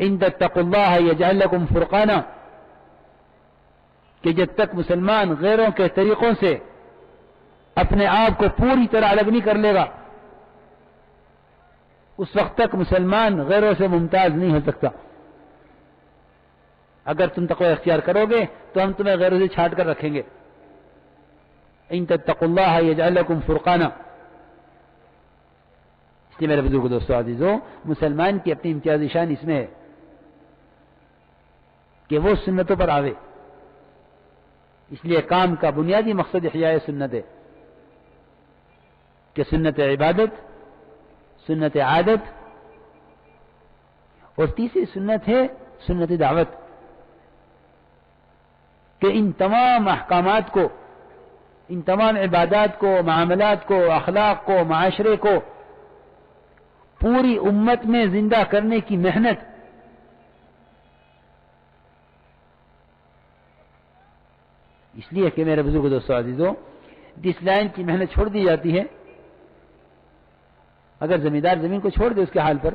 ان تتقوا اللہ یجعل لکم فرقانا، کہ جب تک مسلمان غیروں کے طریقوں سے اپنے آپ کو پوری طرح الگ نہیں کر لے گا، اس وقت تک مسلمان غیروں سے ممتاز نہیں ہو سکتا۔ اگر تم تقوی اختیار کرو گے تو ہم تمہیں غیروں سے چھانٹ کر رکھیں گے۔ ان تتقوا اللہ یجعل لکم فرقانا۔ اس لیے میرے بزرگ دوستو عزیزو، مسلمان کی اپنی امتیازی شان اس میں ہے کہ وہ سنتوں پر آوے۔ اس لیے کام کا بنیادی مقصد احیاء سنت ہے کہ سنت عبادت، سنت عادت، اور تیسری سنت ہے سنت دعوت، کہ ان تمام احکامات کو، ان تمام عبادات کو، معاملات کو، اخلاق کو، معاشرے کو پوری امت میں زندہ کرنے کی محنت۔ اس لیے کہ میرے بزرگ دوستو عزیزو، جس لائن کی محنت چھوڑ دی جاتی ہے، اگر زمیندار زمین کو چھوڑ دے اس کے حال پر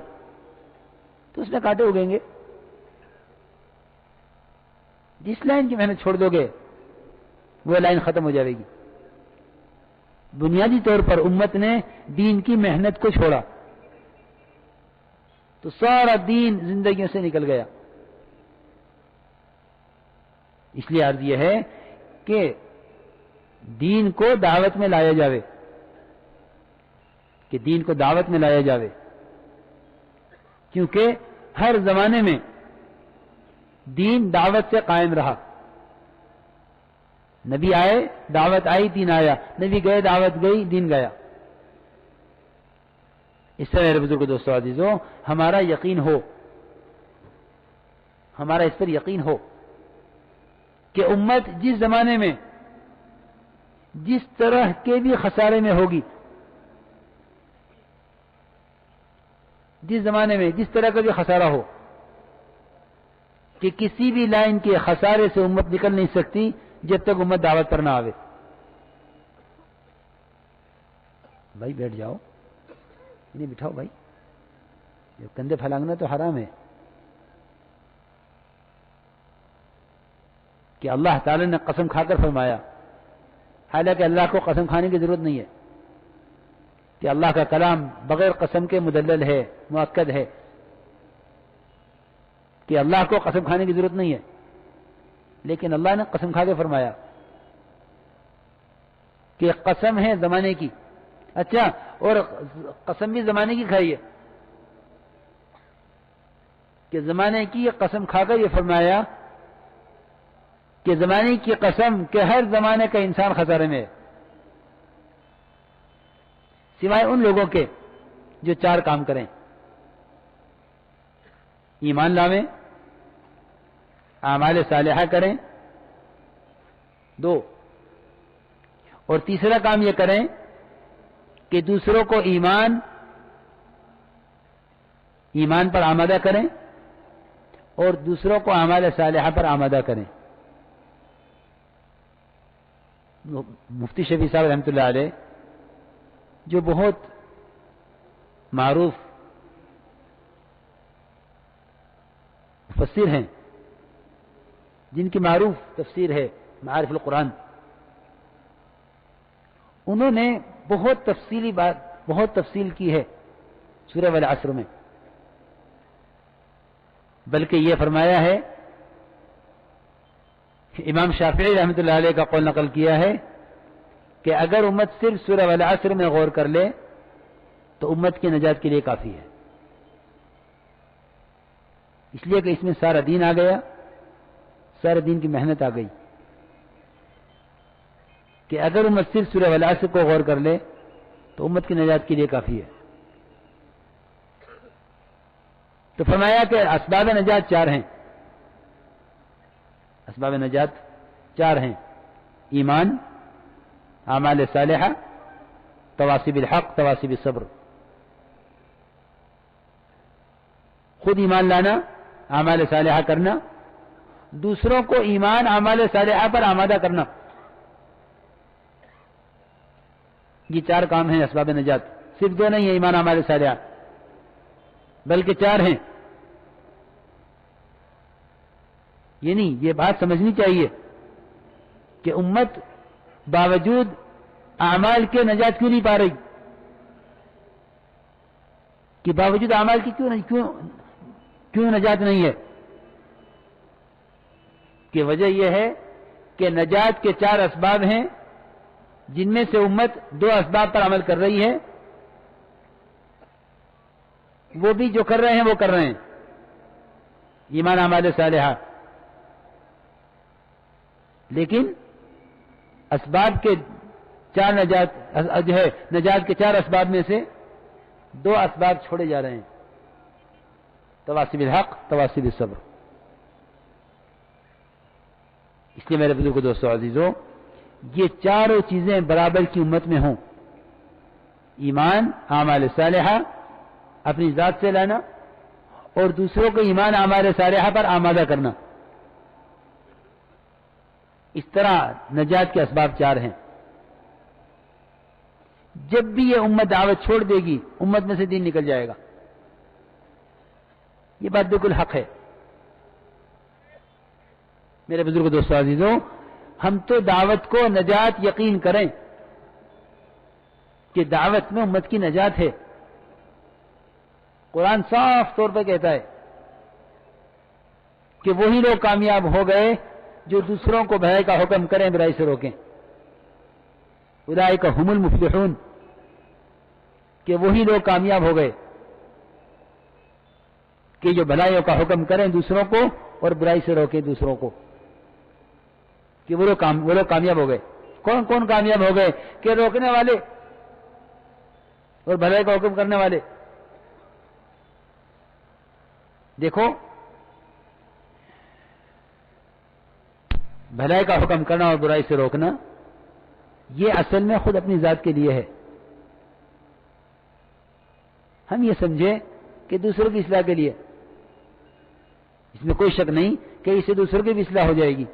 تو اس میں کانٹے اگیں گے۔ جس لائن کی محنت چھوڑ دو گے وہ لائن ختم ہو جائے گی۔ بنیادی طور پر امت نے دین کی محنت کو چھوڑا تو سارا دین زندگیوں سے نکل گیا۔ اس لیے عرض یہ ہے کہ دین کو دعوت میں لایا جاوے، کہ دین کو دعوت میں لایا جاوے، کیونکہ ہر زمانے میں دین دعوت سے قائم رہا۔ نبی آئے، دعوت آئی، دین آیا، نبی گئے، دعوت گئی، دین گیا۔ اس سے میرے بزرگ دوستو عزیزو، ہمارا یقین ہو، ہمارا اس پر یقین ہو کہ امت جس زمانے میں جس طرح کے بھی خسارے میں ہوگی، جس زمانے میں جس طرح کا بھی خسارہ ہو، کہ کسی بھی لائن کے خسارے سے امت نکل نہیں سکتی جب تک امت دعوت پر نہ آوے۔ بھائی بیٹھ جاؤ، انہیں بٹھاؤ بھائی، یہ کندھے پھیلانا تو حرام ہے۔ کہ اللہ تعالی نے قسم کھا کر فرمایا، حالانکہ اللہ کو قسم کھانے کی ضرورت نہیں ہے، کہ اللہ کا کلام بغیر قسم کے مدلل ہے، مؤکد ہے، کہ اللہ کو قسم کھانے کی ضرورت نہیں ہے، لیکن اللہ نے قسم کھا کے فرمایا کہ قسم ہے زمانے کی۔ اچھا، اور قسم بھی زمانے کی کھائی ہے، کہ زمانے کی قسم کھا کر یہ فرمایا کہ زمانے کی قسم کہ ہر زمانے کا انسان خسارے میں ہے، سوائے ان لوگوں کے جو چار کام کریں: ایمان لاویں، اعمال صالحہ کریں، دو، اور تیسرا کام یہ کریں کہ دوسروں کو ایمان پر آمادہ کریں اور دوسروں کو اعمال صالحہ پر آمادہ کریں۔ مفتی شفیع صاحب رحمۃ اللہ علیہ، جو بہت معروف مفسر ہیں، جن کی معروف تفسیر ہے معارف القرآن، انہوں نے بہت تفصیل کی ہے سورہ والعصر میں، بلکہ یہ فرمایا ہے، امام شافعی رحمۃ اللہ علیہ کا قول نقل کیا ہے کہ اگر امت صرف سورہ والعصر میں غور کر لے تو امت کی نجات کے لیے کافی ہے۔ اس لیے کہ اس میں سارا دین آ گیا، سارے دین کی محنت آ گئی، کہ اگر امت صرف سورہ والعصر کو غور کر لے تو امت کی نجات کے لیے کافی ہے۔ تو فرمایا کہ اسباب نجات چار ہیں، اسباب نجات چار ہیں: ایمان، اعمال صالحہ، تواصی بالحق، تواصی بالصبر۔ خود ایمان لانا، اعمال صالحہ کرنا، دوسروں کو ایمان، اعمال صالحہ پر آمادہ کرنا، یہ چار کام ہیں اسباب نجات۔ صرف دو نہیں ہے ایمان، اعمال صالحہ، بلکہ چار ہیں۔ یعنی یہ بات سمجھنی چاہیے کہ امت باوجود اعمال کے نجات کیوں نہیں پا رہی، کہ باوجود اعمال کی کیوں نجات نہیں ہے؟ کہ وجہ یہ ہے کہ نجات کے 4 اسباب ہیں، جن میں سے امت 2 اسباب پر عمل کر رہی ہے، وہ بھی جو کر رہے ہیں وہ کر رہے ہیں، ایمان اعمال صالحہ، لیکن اسباب کے 4 نجات کے 4 اسباب میں سے 2 اسباب چھوڑے جا رہے ہیں، تواصی بالحق، تواصی بالصبر۔ اس لیے میرے بزرگوں، دوستو، عزیزوں، یہ 4 چیزیں برابر کی امت میں ہوں، ایمان، اعمال صالحہ اپنی ذات سے لانا، اور دوسروں کو ایمان اعمال صالحہ پر آمادہ کرنا، اس طرح نجات کے اسباب 4 ہیں۔ جب بھی یہ امت دعوت چھوڑ دے گی، امت میں سے دین نکل جائے گا، یہ بات بالکل حق ہے۔ میرے بزرگ، دوستو، عزیزوں، ہم تو دعوت کو نجات یقین کریں کہ دعوت میں امت کی نجات ہے۔ قرآن صاف طور پہ کہتا ہے کہ وہی لوگ کامیاب ہو گئے جو دوسروں کو بھلائی کا حکم کریں، برائی سے روکیں، اولئک ھم المفلحون، کہ وہی لوگ کامیاب ہو گئے کہ جو بھلائیوں کا حکم کریں دوسروں کو اور برائی سے روکیں دوسروں کو، کہ وہ لوگ کامیاب ہو گئے۔ کون کون کامیاب ہو گئے؟ کہ روکنے والے اور بھلائی کا حکم کرنے والے۔ دیکھو، بھلائی کا حکم کرنا اور برائی سے روکنا یہ اصل میں خود اپنی ذات کے لیے ہے۔ ہم یہ سمجھیں کہ دوسروں کی اصلاح کے لیے، اس میں کوئی شک نہیں کہ اس سے دوسروں کی بھی اصلاح ہو جائے گی،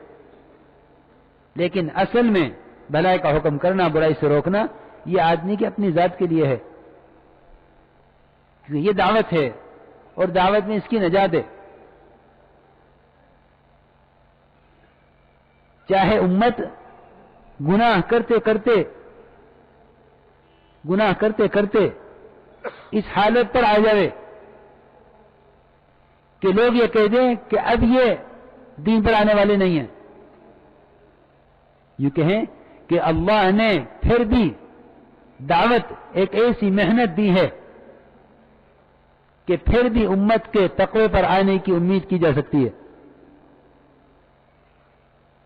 لیکن اصل میں بھلائی کا حکم کرنا، برائی سے روکنا یہ آدمی کی اپنی ذات کے لیے ہے، کیونکہ یہ دعوت ہے اور دعوت میں اس کی نجات ہے۔ چاہے امت گناہ کرتے کرتے اس حالت پر آ جائے کہ لوگ یہ کہہ دیں کہ اب یہ دین پر آنے والے نہیں ہیں، یہ کہیں کہ اللہ نے پھر بھی دعوت ایک ایسی محنت دی ہے کہ پھر بھی امت کے تقوی پر آنے کی امید کی جا سکتی ہے۔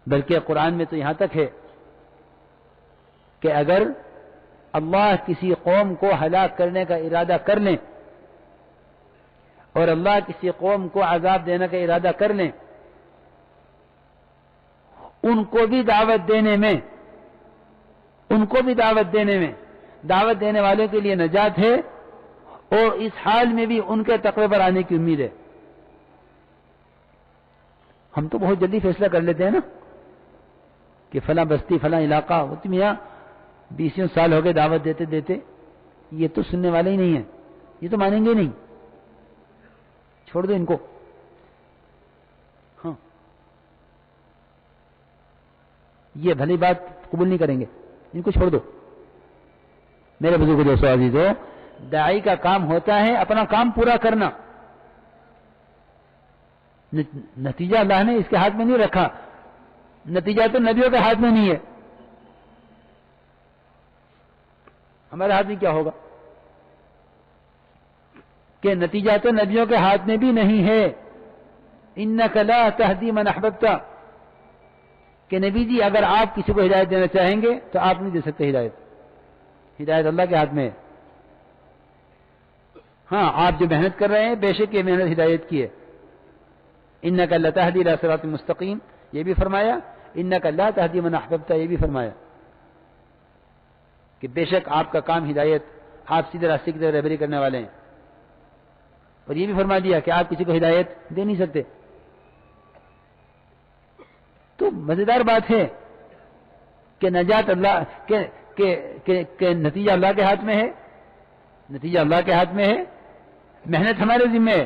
بلکہ قرآن میں تو یہاں تک ہے کہ اگر اللہ کسی قوم کو ہلاک کرنے کا ارادہ کر لیں اور اللہ کسی قوم کو عذاب دینے کا ارادہ کر لیں، ان کو بھی دعوت دینے میں دعوت دینے والوں کے لیے نجات ہے، اور اس حال میں بھی ان کے تقوی پر آنے کی امید ہے۔ ہم تو بہت جلدی فیصلہ کر لیتے ہیں نا کہ فلاں بستی، فلاں علاقہ، وہ تم یہاں 20 سال ہو گئے دعوت دیتے دیتے، یہ تو سننے والے ہی نہیں ہیں، یہ تو مانیں گے نہیں، چھوڑ دو ان کو۔ ہاں، یہ بھلی بات قبول نہیں کریں گے، ان کو چھوڑ دو۔ میرے بزرگوں، دوستو، عزیزوں، داعی کا کام ہوتا ہے اپنا کام پورا کرنا، نتیجہ اللہ نے اس کے ہاتھ میں نہیں رکھا، نتیجہ تو نبیوں کے ہاتھ میں نہیں ہے، ہمارے ہاتھ میں کیا ہوگا کہ نتیجہ تو نبیوں کے ہاتھ میں بھی نہیں ہے۔ انک لا تہدی من احببت، کہ نبی جی اگر آپ کسی کو ہدایت دینا چاہیں گے تو آپ نہیں دے سکتے ہدایت اللہ کے ہاتھ میں ہے۔ ہاں، آپ جو محنت کر رہے ہیں بے شک یہ محنت ہدایت کی ہے۔ انک لا تہدی الی صراط مستقیم یہ بھی فرمایا، انک لا تہدی من احببت یہ بھی فرمایا کہ بے شک آپ کا کام ہدایت، آپ سیدھے راستے کی طرف رہبری کرنے والے ہیں، اور یہ بھی فرما دیا کہ آپ کسی کو ہدایت دے نہیں سکتے۔ تو مزیدار بات ہے کہ نجات اللہ کہ نتیجہ اللہ کے ہاتھ میں ہے، محنت ہمارے ذمہ ہے،